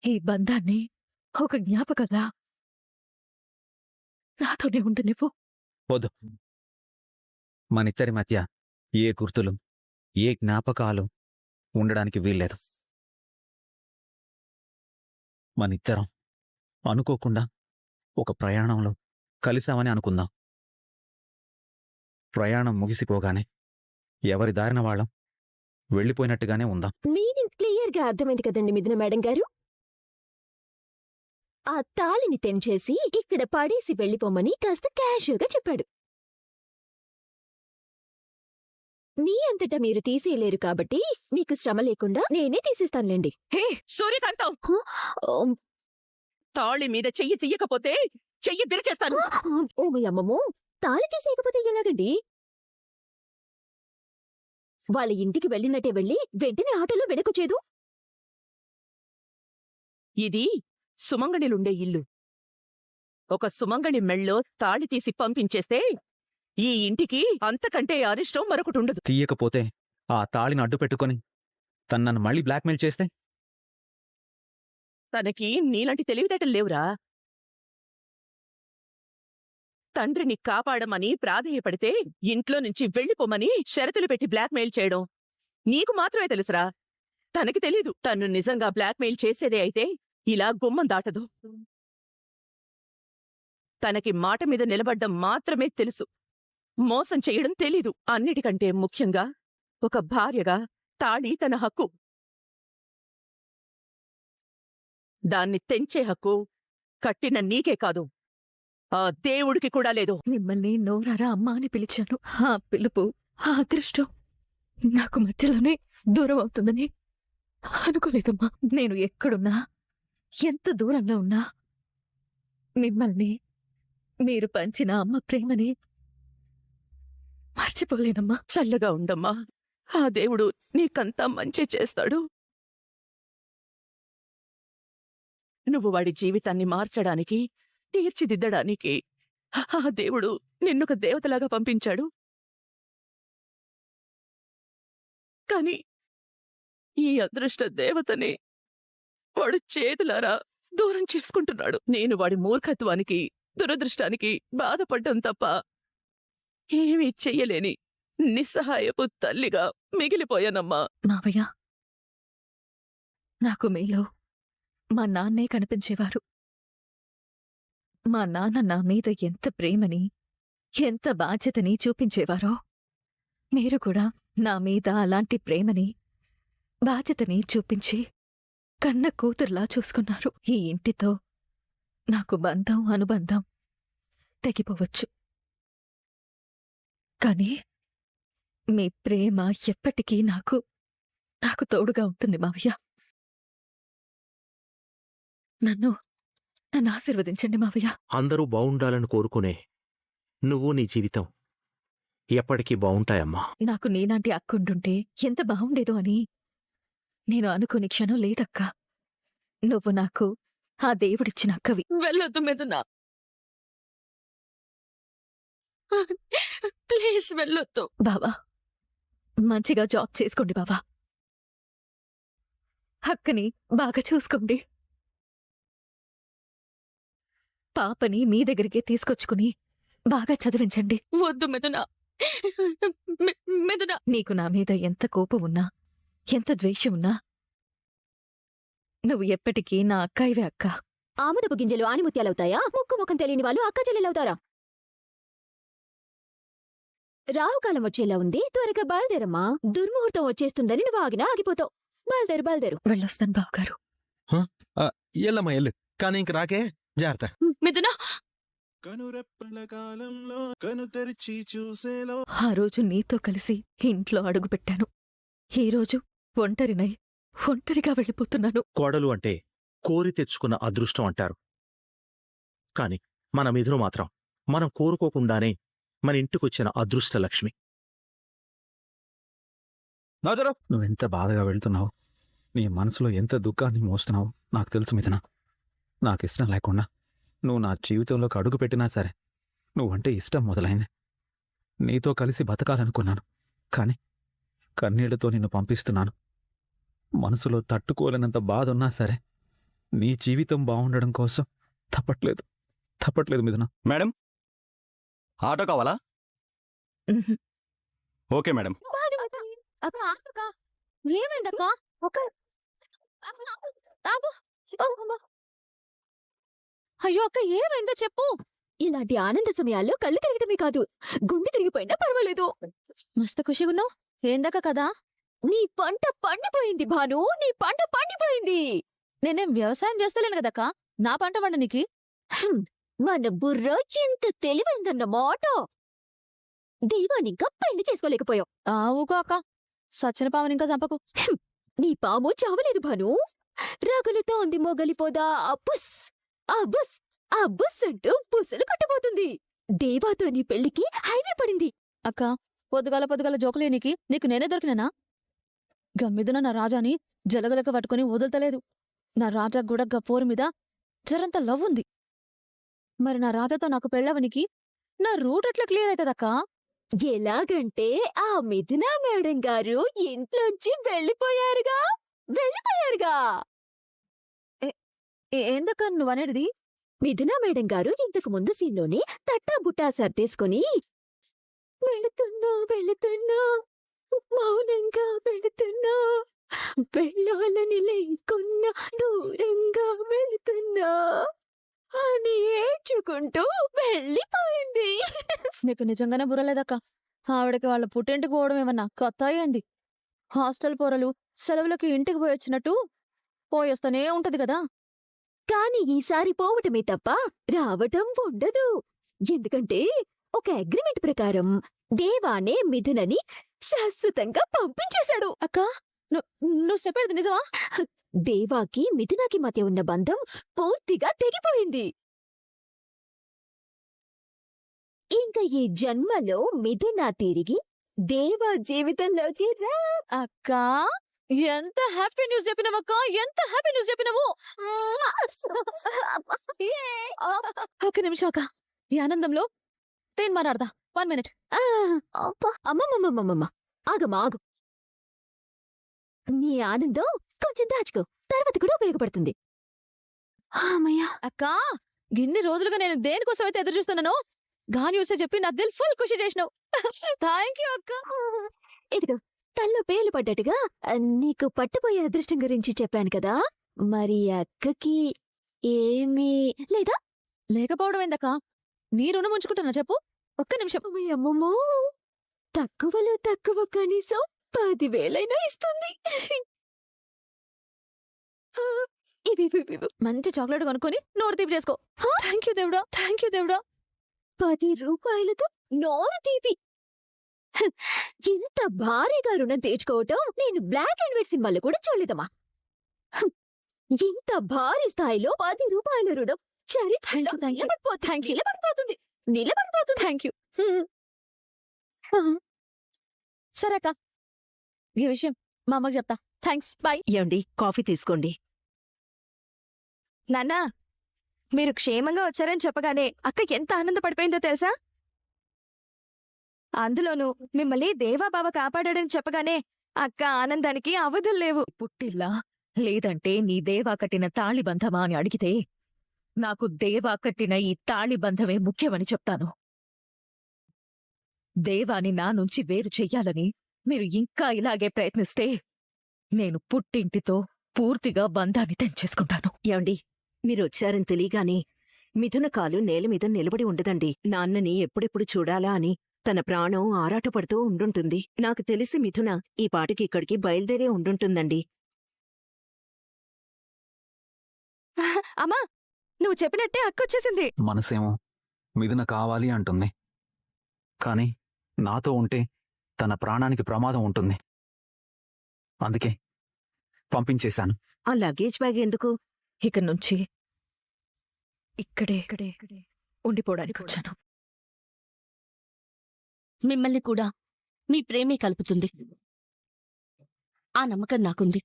ఈ బంధాన్ని ఒక జ్ఞాపకంగా నాతోనే ఉండనివ్వు. వద్దు. మనిద్దరి మధ్య ఏ గుర్తులు, ఏ జ్ఞాపకాలు ఉండడానికి వీల్లేదు. మనిద్దరం అనుకోకుండా ఒక ప్రయాణంలో కలిశామని అనుకుందాం. ప్రయాణం ముగిసిపోగానే ఎవరి దారిన వాళ్ళం వెళ్ళిపోయినట్టుగానే ఉందాం. మీనింగ్ క్లియర్గా అర్థమైంది కదండి మిథున మేడం గారు. ఆ తాళిని తెంచేసి ఇక్కడ పడేసి వెళ్ళిపోమని కాస్త క్యాషువల్గా చెప్పాడు. మీ అంతటా మీరు తీసేయలేరు కాబట్టి మీకు శ్రమ లేకుండా నేనే తీసేస్తానులేండి. హే సూర్యకాంతం, తాళి మీద చెయ్యి తీయకపోతే చెయ్యి విరిచేస్తాను. ఓమయ్యమ్మమ్మో, తాళి తీసేయకపోతే ఎలాగండి? వాళ్ళ ఇంటికి వెళ్ళినట్టే వెళ్ళి వెంటనే ఆటోలో వెనకొచ్చేదు. ఇది సుమంగళిలుండే ఇల్లు. ఒక సుమంగళి మెళ్ళో తాళి తీసి పంపించేస్తే ఈ ఇంటికి అంతకంటే అరిష్టం మరొకటుండదు. తీయకపోతే ఆ తాళిని అడ్డు పెట్టుకొని నన్ను మళ్ళీ బ్లాక్మెయిల్ చేస్తే? తనకి నీలాంటి తెలివితేటలు లేవురా. తండ్రిని కాపాడమని ప్రాధేయపడితే ఇంట్లో నుంచి వెళ్ళిపోమని షరతులు పెట్టి బ్లాక్మెయిల్ చేయడం నీకు మాత్రమే తెలుసురా. తనకి తెలీదు. తను నిజంగా బ్లాక్మెయిల్ చేసేదే అయితే ఇలా గుమ్మం దాటదు. తనకి మాట మీద నిలబడ్డం మాత్రమే తెలుసు, మోసం చెయ్యడం తెలీదు. అన్నిటికంటే ముఖ్యంగా ఒక భార్యగా తాళి తన హక్కు. దాన్ని తెంచే హక్కు కట్టిన నీకే కాదు, ఆ దేవుడికి కూడా లేదు. మిమ్మల్ని నోరారా అమ్మా అని పిలిచాను. ఆ పిలుపు, ఆ అదృష్టం నాకు మధ్యలోనే దూరం అవుతుందని అనుకోలేదమ్మా. నేను ఎక్కడున్నా, ఎంత దూరంలో ఉన్నా మిమ్మల్ని, మీరు పంచిన అమ్మ ప్రేమని మర్చిపోలేనమ్మా. చల్లగా ఉండమ్మా. ఆ దేవుడు నీకంతా మంచి చేస్తాడు. నువ్వు వాడి జీవితాన్ని మార్చడానికి, తీర్చిదిద్దడానికి ఆ దేవుడు నిన్నొక దేవతలాగా పంపించాడు. కాని ఈ అదృష్ట దేవతని వాడు చేతులారా దూరం చేసుకుంటున్నాడు. నేను వాడి మూర్ఖత్వానికి, దురదృష్టానికి బాధపడ్డం తప్ప ఏమీ చెయ్యలేని నిస్సహాయపు తల్లిగా మిగిలిపోయానమ్మా. మావయ్య, నాకు మీలో మా నాన్నే కనిపించేవారు. మా నాన్న నా మీద ఎంత ప్రేమని, ఎంత బాధ్యతని చూపించేవారో మీరు కూడా నా మీద అలాంటి ప్రేమని, బాధ్యతని చూపించి కన్న కూతుర్లా చూసుకున్నారు. ఈ ఇంటితో నాకు బంధం, అనుబంధం తెగిపోవచ్చు. కాని మీ ప్రేమ ఎప్పటికీ నాకు తోడుగా ఉంటుంది మావయ్య. నన్ను ఆశీర్వదించండి మావయ్య. అందరూ బావుండాలని కోరుకునే నువ్వు నీ జీవితం ఎప్పటికీ బావుంటాయమ్మా. నాకు నీలాంటి అక్కుండుంటే ఎంత బావుండేదో అని నేను అనుకోని క్షణం లేదక్కా. నువ్వు నాకు ఆ దేవుడిచ్చిన అక్కవి. వెళ్ళొద్దు మిథున, ప్లీజ్ వెళ్ళొద్దు. బావా, మంచిగా జాబ్ చేసుకోండి బావా. అక్కని బాగా చూసుకోండి. పాపని మీ దగ్గరికే తీసుకొచ్చుకుని బాగా చదివించండి. వద్దు మిథున, మిథున. నీకు నా మీద ఎంత కోపం ఉన్నా, ఎంత ద్వేషం ఉన్నా, నువ్వు ఎప్పటికీ నా అక్కాయివే అక్క. ఆముదపు గింజలు ఆనిముత్యాలవుతాయా? ముక్కు ముఖం తెలియని వాళ్ళు అక్క చెల్లెలవుతారా? రావుకాలం వచ్చేలా ఉంది, త్వరగా బయలుదేరమ్మా. దుర్ముహూర్తం వచ్చేస్తుందని నువ్వు ఆగినా ఆగిపోతావు. బయలుదేరు. వెళ్ళొస్తాను బావగారు. ఎల్లమ్మా ఎల్లు, కానీ ఇంక రాకే, జాగ్రత్త. మిథున, కనురెప్పల కాలంలో కను తెరిచి చూసేలో ఆ రోజు నీతో కలిసి ఇంట్లో అడుగుపెట్టాను. ఈరోజు ఒంటరిగా వెళ్ళిపోతున్నాను. కోడలు అంటే కోరి తెచ్చుకున్న అదృష్టం అంటారు. కాని మన మిథున మాత్రం మనం కోరుకోకుండానే మన ఇంటికొచ్చిన అదృష్టలక్ష్మి. నువ్వెంత బాధగా వెళ్తున్నావు, నీ మనసులో ఎంత దుఃఖాన్ని మోస్తున్నావు నాకు తెలుసు మిథున. నాకిష్టం లేకుండా నువ్వు నా జీవితంలోకి అడుగుపెట్టినా సరే, నువ్వంటే ఇష్టం మొదలైంది. నీతో కలిసి బతకాలనుకున్నాను. కాని కన్నీళ్లతో నిన్ను పంపిస్తున్నాను. మనసులో తట్టుకోలేనంత బాధున్నా సరే నీ జీవితం బాగుండడం కోసం తప్పట్లేదు మిథున. మేడం ఆటో కావాలా? ఉహుం. Okay madam. అక్క ఏమైందక్క? ఒక అయ్యో అక్క ఏమైందో చెప్పు. ఇలాంటి ఆనంద సమయాల్లో కళ్ళు తిరగటమే కాదు, గుండె తిరిగిపోయినా పర్వాలేదు. మస్తు ఖుషిగున్నావు ఏందక్క కదా? నీ పంట పండిపోయింది భాను, నీ పంట పండిపోయింది. నేనేం వ్యవసాయం చేస్తలేను కదక్క, నా పంట పండనికి. మన బుర్ర ఎంత తెలివైందన్నమాట. దైవానింకా పెళ్లి చేసుకోలేకపోయావు. ఊకో అక్క, సచ్చిన పాముని ఇంకా చంపకు. నీ పాము చావలేదు భాను, రగులుతో ఉంది మొగలిపోదా అబ్బుస్ అబ్బుస్ అబ్బుస్ అంటూ బుస్సులు కొట్టబోతుంది. దేవాతో నీ పెళ్లికి హైవే పడింది. అక్క పొద్దుగాల జోకులేనికి నీకు నేనే దొరికినానా? గమ్మిదున నా రాజాని జలగలక పట్టుకుని వదులుతలేదు. నా రాజా కూడా గపోరు మీద జరంత లవ్ ఉంది. మరి నా రాజాతో నాకు పెళ్ళవనికి నా రూట్ ఎట్లా క్లియర్ అవుతుందక్కా? ఎలాగంటే ఆ మిథునా మేడం గారు ఇంట్లోంచి వెళ్ళిపోయారుగా. ఏందక్క నువ్వనేది? మిథునా మేడం గారు ఇంతకు ముందు సీన్లోనే తట్టా బుట్టా సర్దేసుకుని వెళుతున్నా మౌనంగా వెళుతున్నా, వెళ్ళాలని లేకున్నా దూరంగా వెళుతున్నా అని ఏడ్చుకుంటూ వెళ్ళిపోయింది. నీకు నిజంగానే బుర్రలేదక్క. ఆవిడకి వాళ్ళ పుట్టింటికి పోవడం ఏమన్నా కొత్త అయింది? హాస్టల్ పోరలు సెలవులకి ఇంటికి పోయొచ్చినట్టు పోయొస్తూనే ఉంటది కదా. కాని ఈసారి పోవటమే తప్ప రావటం ఉండదు. ఎందుకంటే ఒక అగ్రిమెంట్ ప్రకారం దేవానే మిథునని శాశ్వతంగా పంపించేశాడు. అక్క నువ్వు చెప్పేది నిజమా? దేవాకి మిథునాకి మధ్య ఉన్న బంధం పూర్తిగా తెగిపోయింది. ఇంకా ఈ జన్మలో మిథున తిరిగి దేవా జీవితంలోకి రా. అక్క ఎంత హ్యాపీ న్యూస్ చెప్పినవక్క, ఎంత హ్యాపీ న్యూస్ చెప్పినవు. ఒక నిమిషం అక్క, ఈ ఆనందంలో తేన్ మాట్లాడదా. 1 minute. అమ్మమ్మమ్మమ్మమ్మ ఆగు. నీ ఆనందం కొంచెం దాచుకో, తర్వాత కూడా ఉపయోగపడుతుంది. అక్క గిన్ని రోజులుగా నేను దేనికోసమైతే ఎదురు చూస్తున్నానో గా న్యూసే చెప్పి నా దిల్ ఫుల్ ఖుషి చేసినావు. థ్యాంక్ యూ అక్క. ఇదిగో తల్లో పేలు పడ్డట్టుగా నీకు పట్టుపోయే అదృష్టం గురించి చెప్పాను కదా, మరి అక్కకి ఏమీ లేదా? లేకపోవడం ఏందక్క? నీ రుణం ఉంచుకుంటున్నా చెప్పు. ఒక్క నిమిషం. అమ్మమ్మో, తక్కువలో తక్కువ కనీసం 10,000 ఇస్తుంది. మంచి చాక్లెట్ కొనుక్కొని నోరు తీపి చేసుకో. థ్యాంక్ యూ దేవుడా, థ్యాంక్ యూ దేవుడా. 10 రూపాయలతో నోరు తీపి. ఇంత భారీగా రుణం తీర్చుకోవటం నేను బ్లాక్ అండ్ వైట్ సినిమాలో కూడా చూడలేదమ్మా. ఇంత భారీ స్థాయిలో 10 రూపాయల రుణం చరిత్రలో నిలబడిపోతుంది. Thank you. సరే అక్క, ఈ విషయం మా అమ్మకి చెప్తా. Thanks, bye. ఏమండి కాఫీ తీసుకోండి. నాన్నా, మీరు క్షేమంగా వచ్చారని చెప్పగానే అక్క ఎంత ఆనందపడిపోయిందో తెలుసా? అందులోనూ మిమ్మల్ని దేవాబావ కాపాడాడని చెప్పగానే అక్క ఆనందానికి అవధులు లేవు. పుట్టిల్లా లేదంటే నీ దేవా కట్టిన తాళిబంధమా అని అడిగితే నాకు దేవా కట్టిన ఈ తాళిబంధమే ముఖ్యమని చెప్తాను. దేవాని నా నుంచి వేరు చెయ్యాలని మీరు ఇంకా ఇలాగే ప్రయత్నిస్తే నేను పుట్టింటితో పూర్తిగా బంధాన్ని తెంచేసుకుంటాను. ఏమండి మీరొచ్చారని తెలియగానే మిథున కాలు నేల మీద నిలబడి ఉండదండి. నాన్నని ఎప్పుడెప్పుడు చూడాలా అని తన ప్రాణం ఆరాటపడుతూ ఉండుంటుంది. నాకు తెలిసి మిథున ఈ పాటికి ఇక్కడికి బయలుదేరే ఉండుంటుందండి. అమ్మా, నువ్వు చెప్పినట్టే అక్కొచ్చేసింది. మనసేమో మిథున కావాలి అంటుంది, కానీ నాతో ఉంటే తన ప్రాణానికి ప్రమాదం ఉంటుంది. అందుకే పంపించేశాను. ఆ లగేజ్ బ్యాగ్ ఎందుకు? ఇక నుంచి ఇక్కడే ఉండిపోవడానికి వచ్చాను. మిమ్మల్ని కూడా మీ ప్రేమే కలుపుతుంది. ఆ నమ్మకం నాకుంది.